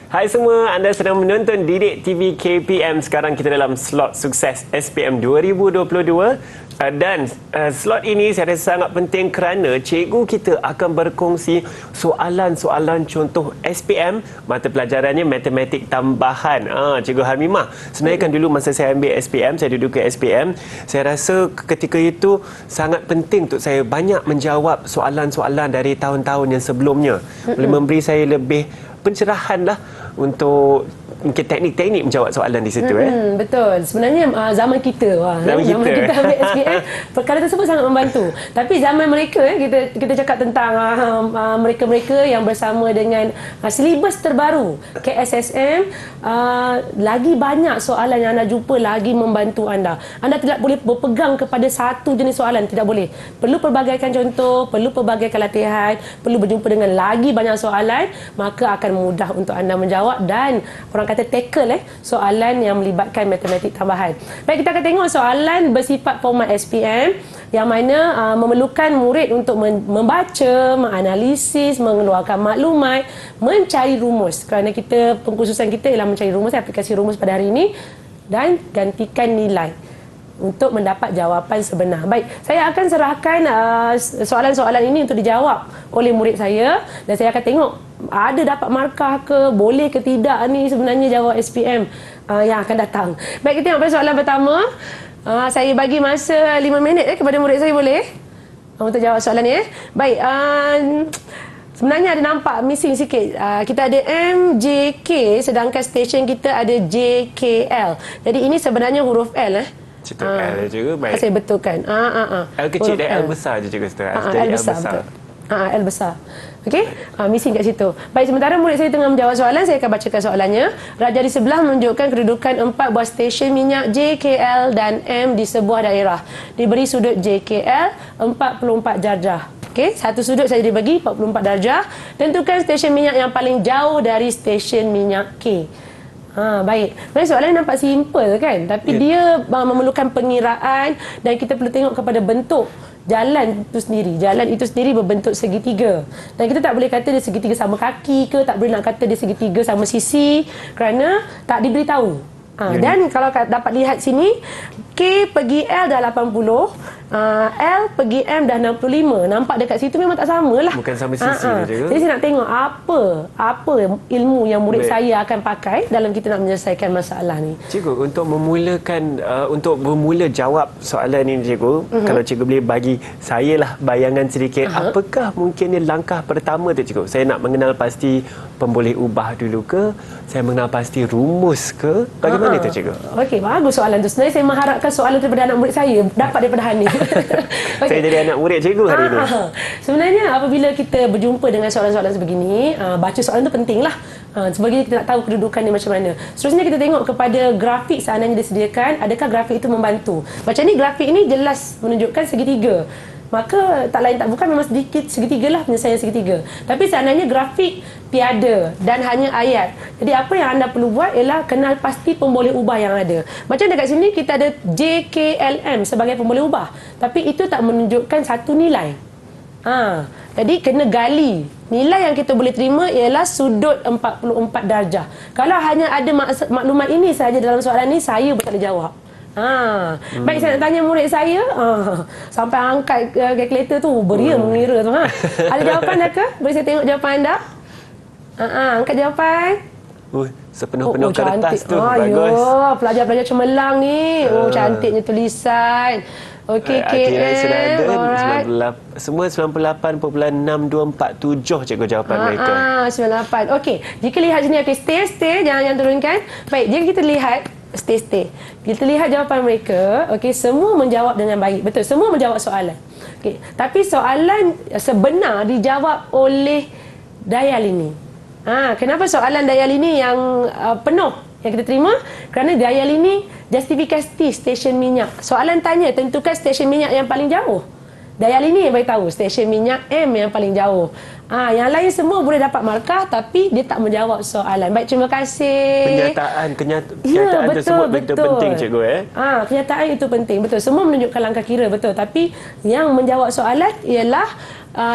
Hai semua, anda sedang menonton Didik TV KPM. Sekarang kita dalam slot Sukses SPM 2022. Dan slot ini saya rasa sangat penting kerana cikgu kita akan berkongsi soalan-soalan contoh SPM, mata pelajarannya matematik tambahan. Cikgu Harmimah, sebenarnya kan dulu masa saya ambil SPM, saya duduk ke SPM, saya rasa ketika itu sangat penting untuk saya banyak menjawab soalan-soalan dari tahun-tahun yang sebelumnya. Boleh memberi saya lebih pencerahan lah untuk mungkin teknik-teknik menjawab soalan di situ. Betul. Sebenarnya zaman kita kita ambil SPM, perkara tersebut sangat membantu. Tapi zaman mereka, kita cakap tentang mereka-mereka yang bersama dengan silibus terbaru KSSM, lagi banyak soalan yang anda jumpa lagi membantu anda. Anda tidak boleh berpegang kepada satu jenis soalan, tidak boleh. Perlu perbagaikan contoh, perlu perbagaikan latihan, perlu berjumpa dengan lagi banyak soalan, maka akan mudah untuk anda menjawab dan orang kata tackle soalan yang melibatkan matematik tambahan. Baik, kita akan tengok soalan bersifat format SPM yang mana memerlukan murid untuk membaca, menganalisis, mengeluarkan maklumat, mencari rumus. Kerana pengkhususan kita ialah mencari rumus, aplikasi rumus pada hari ini, dan gantikan nilai untuk mendapat jawapan sebenar. Baik, saya akan serahkan soalan-soalan ini untuk dijawab oleh murid saya, dan saya akan tengok ada dapat markah ke, boleh ke tidak ni sebenarnya jawab SPM yang akan datang. Baik, kita tengok pada soalan pertama. Saya bagi masa 5 minit kepada murid saya, boleh? Untuk jawab soalan ni. Baik, sebenarnya ada nampak missing sikit. Kita ada MJK, sedangkan stesen kita ada JKL. Jadi ini sebenarnya huruf L. Cetuk L je cikgu. Baik. Saya betulkan. L kecil Huruf dan L besar je cikgu. L besar, betul. L besar. Okey, missing kat situ. Baik, sementara murid saya tengah menjawab soalan, saya akan bacakan soalannya. Raja di sebelah menunjukkan kedudukan 4 buah stesen minyak J, K, L dan M di sebuah daerah. Diberi sudut JKL 44 darjah. Okey, satu sudut saja dibagi 44 darjah. Tentukan stesen minyak yang paling jauh dari stesen minyak K. Baik. Sebenarnya soalan nampak simple kan? Tapi dia memerlukan pengiraan dan kita perlu tengok kepada bentuk jalan itu sendiri. Jalan itu sendiri berbentuk segitiga. Dan kita tak boleh kata dia segitiga sama kaki ke, tak boleh nak kata dia segitiga sama sisi kerana tak diberitahu. Dan kalau dapat lihat sini, K pergi L dah 80, L pergi M dah 65. Nampak dekat situ memang tak samalah. Bukan sama sisi je. Jadi saya nak tengok apa ilmu yang murid saya akan pakai dalam kita nak menyelesaikan masalah ni. Cikgu, untuk memulakan untuk bermula jawab soalan ini cikgu, kalau cikgu boleh bagi saya lah bayangan sedikit, apakah mungkin langkah pertama tu cikgu? Saya nak mengenal pasti pemboleh ubah dulu ke? Saya mengenal pasti rumus ke? Bagaimana tu cikgu? Okey, bagus soalan tu. Sebenarnya saya mengharapkan soalan daripada anak murid saya dapat daripada Hanif. Okay. Saya jadi anak murid cikgu hari ini. Sebenarnya apabila kita berjumpa dengan soalan-soalan sebegini, baca soalan tu penting lah. Sebagai kita nak tahu kedudukan dia macam mana. Seterusnya kita tengok kepada grafik seandainya disediakan, adakah grafik itu membantu. Macam ni, grafik ini jelas menunjukkan segitiga. Maka tak lain tak bukan memang sedikit segitiga lah penyelesaian segitiga. Tapi seandainya grafik tiada dan hanya ayat. Jadi apa yang anda perlu buat ialah kenal pasti pemboleh ubah yang ada. Macam dekat sini kita ada JKLM sebagai pemboleh ubah. Tapi itu tak menunjukkan satu nilai. Jadi kena gali. Nilai yang kita boleh terima ialah sudut 44 darjah. Kalau hanya ada maklumat ini sahaja dalam soalan ni, saya pun tak boleh jawab. Baik, saya nak tanya murid saya, sampai angkat kalkulator tu beria mengira tu. Ada jawapan dah ke? Boleh saya tengok jawapan anda? Angkat jawapan. Sepenuh-penuh kertas tu. Bagus. Pelajar-pelajar cemerlang ni. Cantiknya tulisan. Okey, KM. Sudah ada. Semua 98.6247 cikgu jawapan mereka. 98. Okey, jika lihat sini, okey, stay, jangan turunkan. Baik, jika kita lihat stay. Kita lihat jawapan mereka, okey, semua menjawab dengan baik. Betul, semua menjawab soalan. Okey, tapi soalan sebenar dijawab oleh Dayal ini. Kenapa soalan Dayal ini yang penuh yang kita terima? Kerana Dayal ini justifikasi stesen minyak. Soalan tanya tentukan stesen minyak yang paling jauh. Dayal ini yang beritahu stesen minyak M yang paling jauh. Yang lain semua boleh dapat markah tapi dia tak menjawab soalan. Baik, terima kasih. Kenyataan tersebut begitu penting cikgu kenyataan itu penting. Betul. Semua menunjukkan langkah kira, betul. Tapi yang menjawab soalan ialah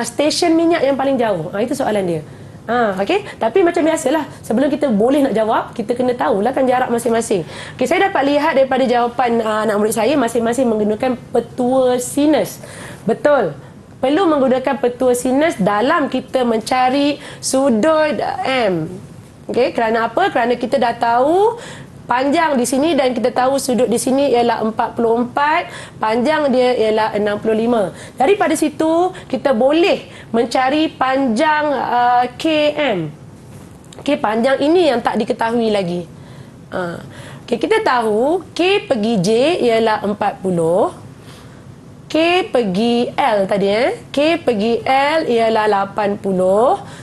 stesen minyak yang paling jauh. Itu soalan dia. Okey, tapi macam biasalah, sebelum kita boleh nak jawab, kita kena tahulah kan jarak masing-masing. Okey, saya dapat lihat daripada jawapan anak murid saya, masing-masing menggunakan petua sinus. Betul. Perlu menggunakan petua sinus dalam kita mencari sudut M. Okey, kerana apa? Kerana kita dah tahu panjang di sini dan kita tahu sudut di sini ialah 44, panjang dia ialah 65. Daripada situ kita boleh mencari panjang KM. Okey, panjang ini yang tak diketahui lagi. Okey, kita tahu K pergi J ialah 40. K pergi L tadi K pergi L ialah 80.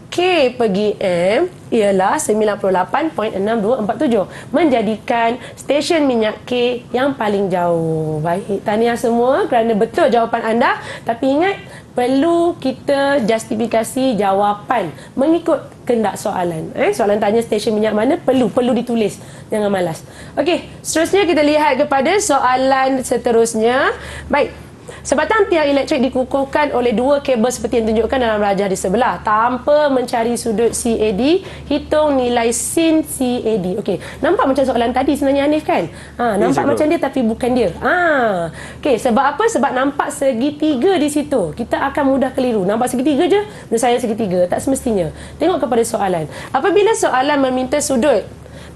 K pergi M ialah 98.6247, menjadikan stesen minyak K yang paling jauh. Baik, tahniah semua kerana betul jawapan anda. Tapi ingat, perlu kita justifikasi jawapan mengikut kehendak soalan. Soalan tanya stesen minyak mana, perlu ditulis. Jangan malas. Okey, seterusnya kita lihat kepada soalan seterusnya. Baik. Sebatang tiang elektrik dikukuhkan oleh dua kabel seperti yang ditunjukkan dalam rajah di sebelah. Tanpa mencari sudut CAD, hitung nilai sin CAD. Okey, nampak macam soalan tadi sebenarnya Hanif kan? Nampak macam dia tapi bukan dia. Okey, sebab apa? Sebab nampak segitiga di situ. Kita akan mudah keliru. Nampak segitiga je, saya segitiga. Tak semestinya. Tengok kepada soalan. Apabila soalan meminta sudut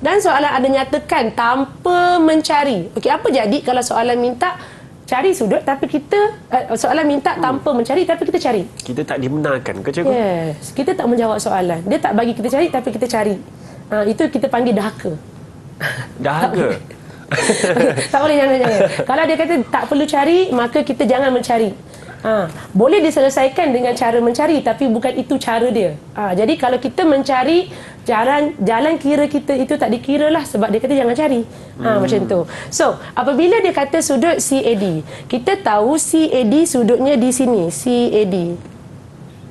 dan soalan ada nyatakan tanpa mencari. Okey, apa jadi kalau soalan minta cari sudut tapi kita soalan minta tanpa mencari tapi kita cari. Kita tak dibenarkan ke cikgu? Yes, kita tak menjawab soalan. Dia tak bagi kita cari tapi kita cari. Itu kita panggil dahaga. Dahaga? Tak boleh, jangan. Kalau dia kata tak perlu cari, maka kita jangan mencari. Boleh diselesaikan dengan cara mencari, tapi bukan itu cara dia. Jadi kalau kita mencari, jalan kira kita itu tak dikira lah, sebab dia kata jangan cari. Macam tu. So, apabila dia kata sudut CAD, kita tahu CAD sudutnya di sini, CAD.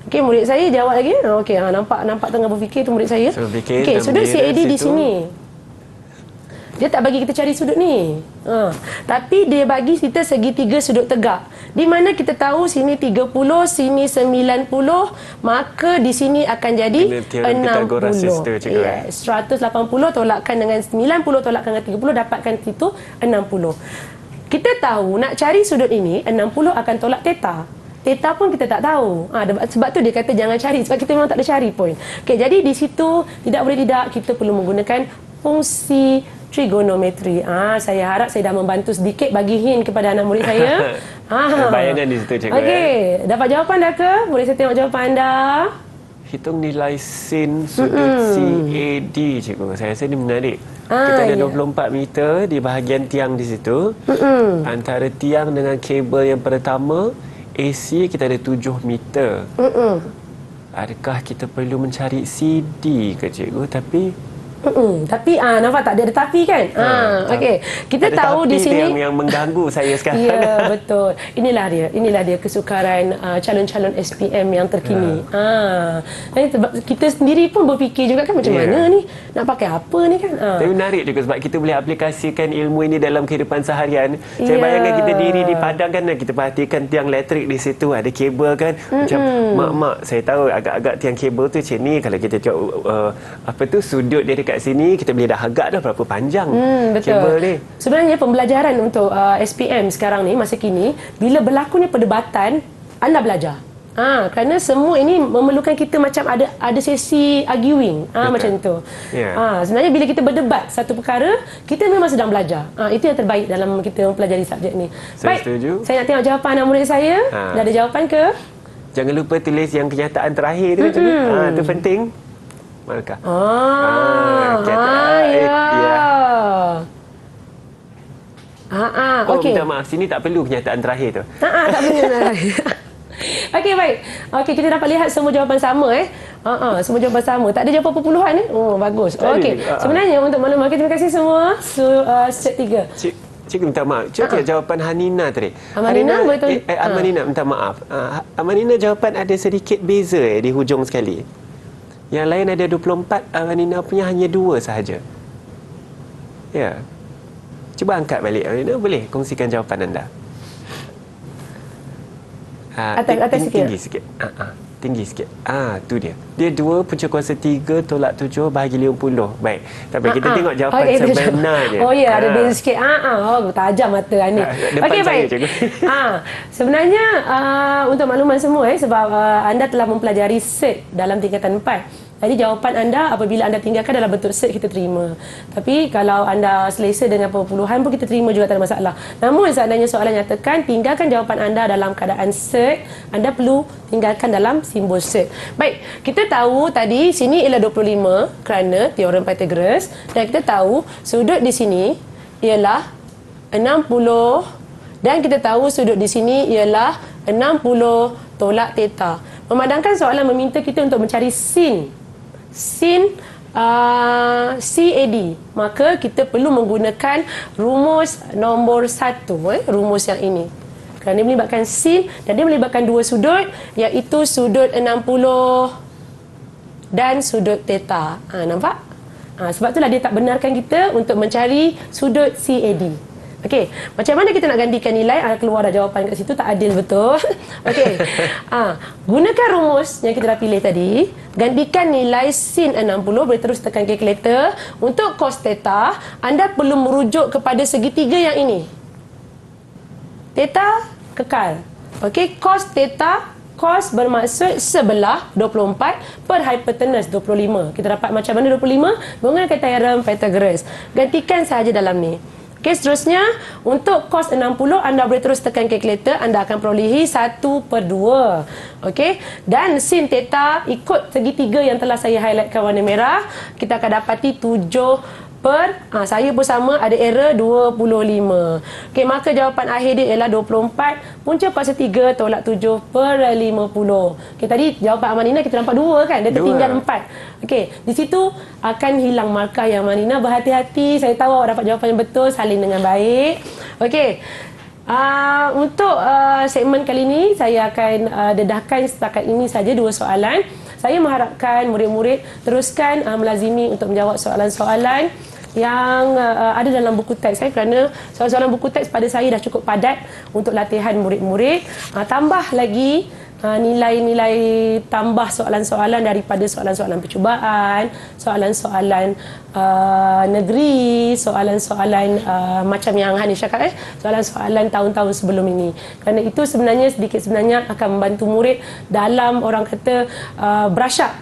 Okey, murid saya jawab lagi. Okey, nampak tengah berfikir tu murid saya. Okey, sudut CAD di sini. Dia tak bagi kita cari sudut ni. Tapi dia bagi kita segitiga sudut tegak. Di mana kita tahu sini 30, sini 90, maka di sini akan jadi 60. Yes, 180 tolakkan dengan 90 tolakkan dengan 30, dapatkan itu 60. Kita tahu nak cari sudut ini, 60 akan tolak theta. Theta pun kita tak tahu. Sebab tu dia kata jangan cari, sebab kita memang tak ada cari pun. Okey, jadi di situ tidak boleh tidak, kita perlu menggunakan fungsi trigonometri. Saya harap saya dah membantu sedikit bagi hint kepada anak murid saya. Bayangan di situ, cikgu. Okey, dapat jawapan dah ke? Boleh saya tengok jawapan anda? Hitung nilai sin sudut CAD, cikgu. Saya rasa ini menarik. Kita ada 24 meter di bahagian tiang di situ. Antara tiang dengan kabel yang pertama, AC kita ada 7 meter. Adakah kita perlu mencari CD ke, cikgu? Tapi nampak tak ada tapi kan? Okey. Kita ada tahu di sini yang mengganggu saya sekarang. Ya, betul. Inilah dia kesukaran calon-calon SPM yang terkini. Kita sendiri pun berfikir juga kan macam mana ni? Nak pakai apa ni kan? Tapi menarik juga sebab kita boleh aplikasikan ilmu ini dalam kehidupan seharian. Saya bayangkan kita diri di padang kan, kita perhatikan tiang elektrik di situ, ada kabel kan. Macam mak saya tahu agak-agak tiang kabel tu macam ni. Kalau kita tengok sudut dia dekat sini, kita boleh dah agak dah berapa panjang kabel ni. Sebenarnya pembelajaran untuk SPM sekarang ni, masa kini, bila berlakunya perdebatan, anda belajar. Kerana semua ini memerlukan kita macam ada sesi arguing. Macam tu. Sebenarnya bila kita berdebat satu perkara, kita memang sedang belajar. Itu yang terbaik dalam kita mempelajari subjek ni. Saya setuju. Saya nak tengok jawapan anak murid saya. Dah ada jawapan ke? Jangan lupa tulis yang kenyataan terakhir tu. Itu penting. Manakah? Okey. Minta maaf, sini tak perlu kenyataan terakhir tu. Tak perlu. Okey, baik. Okey, kita dapat lihat semua jawapan sama semua jawapan sama. Tak ada jawapan perpuluhan ni. Bagus. Okey. Sebenarnya untuk maklumat, terima kasih semua. Set 3. Cikgu minta maaf. Cuba jawapan Hanina tadi. Hanina betul. Amanina minta maaf. Amanina jawapan ada sedikit beza di hujung sekali. Yang lain ada 24, Amanina punya hanya 2 sahaja. Ya. Cuba angkat balik. Amanina, boleh kongsikan jawapan anda? Atas sikit. Tinggi sikit. Tinggi sikit. Tu dia. Dia 2 punca kuasa 3 tolak 7 bahagi 50. Baik. Tapi kita tengok jawapan sebenarnya. Ada beza sikit. Tajam mata ni. Okey, baik. Sebenarnya untuk makluman semua sebab anda telah mempelajari cert dalam tingkatan 4. Jadi jawapan anda apabila anda tinggalkan dalam bentuk cert, kita terima. Tapi kalau anda selesa dengan perpuluhan pun kita terima juga, tak ada masalah. Namun seandainya soalan nyatakan tinggalkan jawapan anda dalam keadaan cert, anda perlu tinggalkan dalam simbol cert. Baik, kita tahu tadi sini ialah 25 kerana teorem Pythagoras, dan kita tahu sudut di sini ialah 60 dan kita tahu sudut di sini ialah 60 tolak theta. Memandangkan soalan meminta kita untuk mencari sin CAD, maka kita perlu menggunakan rumus nombor 1, rumus yang ini. Kerana dia melibatkan sin dan dia melibatkan 2 sudut, iaitu sudut 60 dan sudut theta. Nampak? Sebab itulah dia tak benarkan kita untuk mencari sudut CAD. Okey, macam mana kita nak gantikan nilai? Keluar dah jawapan kat situ, tak adil betul. Okey. Gunakan rumus yang kita dah pilih tadi. Gantikan nilai sin 60, boleh terus tekan kalkulator. Untuk cos theta, anda perlu merujuk kepada segitiga yang ini. Theta kekal. Okey, cos theta, cos bermaksud sebelah 24 per hypotenuse 25. Kita dapat macam mana 25? Menggunakan teorem Pythagoras. Gantikan sahaja dalam ni. Okey, seterusnya untuk cos 60 anda boleh terus tekan kalkulator, anda akan perolehi 1/2. Okey, dan sin theta ikut segitiga yang telah saya highlightkan warna merah, kita akan dapati 7/2. Saya pun sama, ada error 25. Okey, maka jawapan akhir dia ialah 24. Punca kuasa 3 tolak 7/50. Okey, tadi jawapan Amanina kita nampak 2 kan? Dia tertinggal 4. Okey, di situ akan hilang markah yang Amanina. Berhati-hati, saya tahu awak dapat jawapan yang betul, salin dengan baik. Okey. Untuk segmen kali ini saya akan dedahkan setakat ini saja 2 soalan. Saya mengharapkan murid-murid teruskan melazimi untuk menjawab soalan-soalan yang ada dalam buku teks saya, kerana soalan-soalan buku teks pada saya dah cukup padat untuk latihan murid-murid. Tambah lagi nilai-nilai tambah soalan-soalan daripada soalan-soalan percubaan, soalan-soalan negeri, soalan-soalan macam yang Hanif cakap, soalan-soalan tahun-tahun sebelum ini. Kerana itu sebenarnya sedikit sebenarnya akan membantu murid dalam orang kata brush up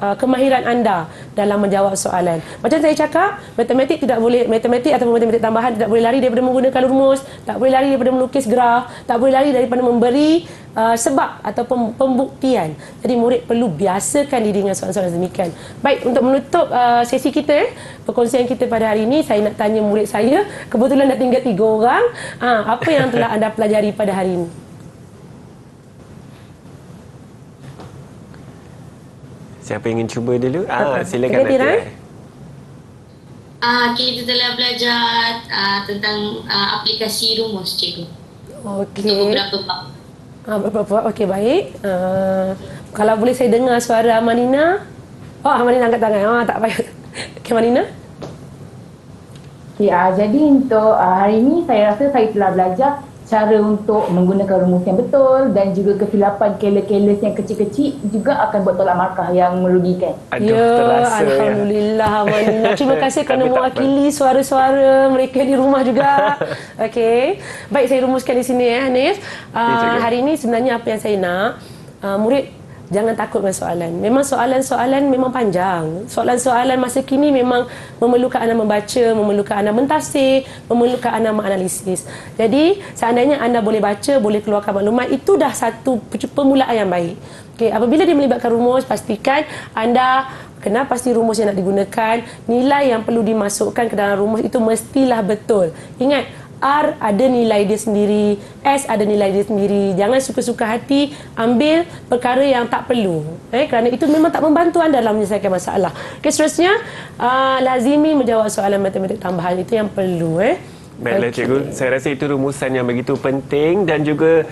kemahiran anda dalam menjawab soalan. Macam saya cakap, matematik ataupun matematik tambahan tidak boleh lari daripada menggunakan rumus, tak boleh lari daripada melukis graf, tak boleh lari daripada memberi sebab ataupun pembuktian. Jadi murid perlu biasakan diri dengan soalan-soalan demikian. Baik, untuk menutup sesi kita, perkongsian kita pada hari ini, saya nak tanya murid saya, kebetulan dah tinggal 3 orang, apa yang telah anda pelajari pada hari ini? Siapa ingin cuba dulu? Silakan Tirai. Tirai. Kita telah belajar tentang aplikasi rumus, cikgu. Okey. Untuk beberapa bab. Beberapa. Okey, baik. Kalau boleh saya dengar suara Amanina. Amanina angkat tangan. Tak payah. Okey, Amanina. Okay, jadi untuk hari ini saya rasa saya telah belajar cara untuk menggunakan rumus yang betul dan juga kesilapan careless yang kecil-kecil juga akan buat tolak markah yang merugikan. Terasa Alhamdulillah, Amanina. Terima kasih kerana Tapi tak mewakili suara-suara mereka di rumah juga. Okey. Baik, saya rumuskan di sini Hanif. Hari ini sebenarnya apa yang saya nak, murid jangan takut dengan soalan. Memang soalan-soalan memang panjang. Soalan-soalan masa kini memang memerlukan anda membaca, memerlukan anda mentafsir, memerlukan anda menganalisis. Jadi, seandainya anda boleh baca, boleh keluarkan maklumat, itu dah satu permulaan yang baik. Okay, apabila dia melibatkan rumus, pastikan anda kenal pasti rumus yang nak digunakan, nilai yang perlu dimasukkan ke dalam rumus itu mestilah betul. Ingat, R ada nilai dia sendiri, S ada nilai dia sendiri. Jangan suka-suka hati ambil perkara yang tak perlu. Kerana itu memang tak membantu anda dalam menyelesaikan masalah. Seterusnya, lazimi menjawab soalan matematik tambahan. Itu yang perlu. Baiklah, cikgu. Saya rasa itu rumusan yang begitu penting dan juga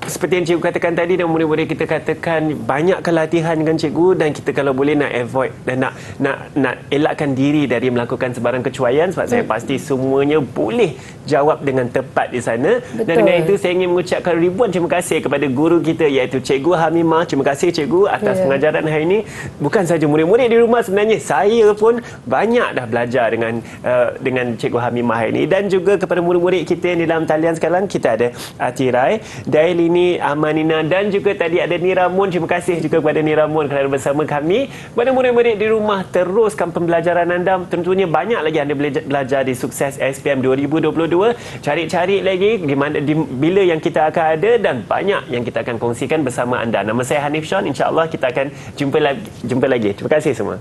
seperti yang cikgu katakan tadi dan murid-murid kita katakan, banyakkan latihan dengan cikgu dan kita kalau boleh nak avoid dan nak elakkan diri dari melakukan sebarang kecuaian, sebab saya pasti semuanya boleh jawab dengan tepat di sana. Betul. Dan dengan itu saya ingin mengucapkan ribuan terima kasih kepada guru kita iaitu Cikgu Hamimah. Terima kasih cikgu atas pengajaran hari ini. Bukan saja murid-murid di rumah, sebenarnya saya pun banyak dah belajar dengan Cikgu Hamimah hari ini, dan juga kepada murid-murid kita yang di dalam talian sekarang. Kita ada Tirai, Dailini, Amanina dan juga tadi ada Niramun. Terima kasih juga kepada Niramun kerana bersama kami. Kepada murid-murid di rumah, teruskan pembelajaran anda. Tentunya banyak lagi anda belajar di Sukses SPM 2022. Cari-cari lagi bila yang kita akan ada dan banyak yang kita akan kongsikan bersama anda. Nama saya Hanif Sean. InsyaAllah kita akan jumpa lagi. Terima kasih semua.